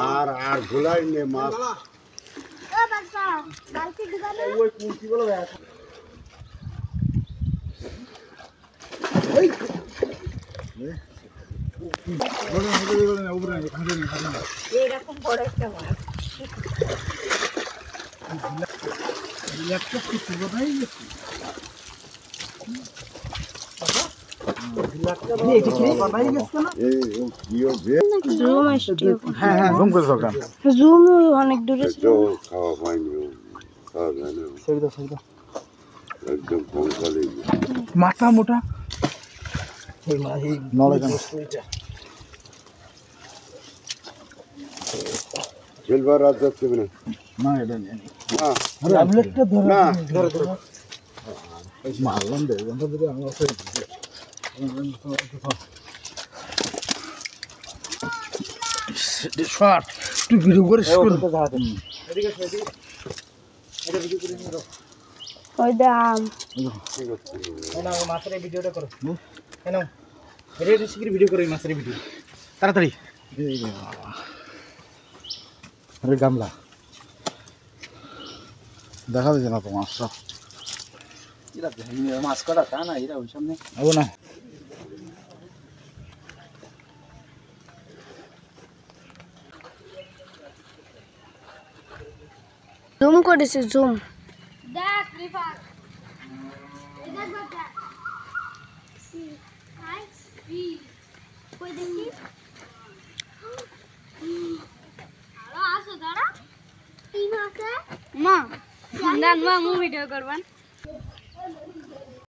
আর আর ভুলাই নে মাছ এরকম বড় একটা মাছ অনেক দূরে মাথা মোটা সিলভার রাত যাচ্ছে না এটা নিয়ে মারলাম দেড় ঘন্টা ধরে আমার একটু ভিডিও করে মাছের ভিডিওটা করো কেন ভিডিও করো মাছের ভিডিও তাড়াতাড়ি আরে গামলা দেখা যাচ্ছে না তো মাছটা মাছ করা তা না এরা ওই সামনে হবো না জুম করেছে জুম দেখ রিফার এটা দেখ হাই বি কই দেখি হ্যালো আসো দাঁড়া কি মাছে মা দাঁড়ান মা ভিডিও করবেন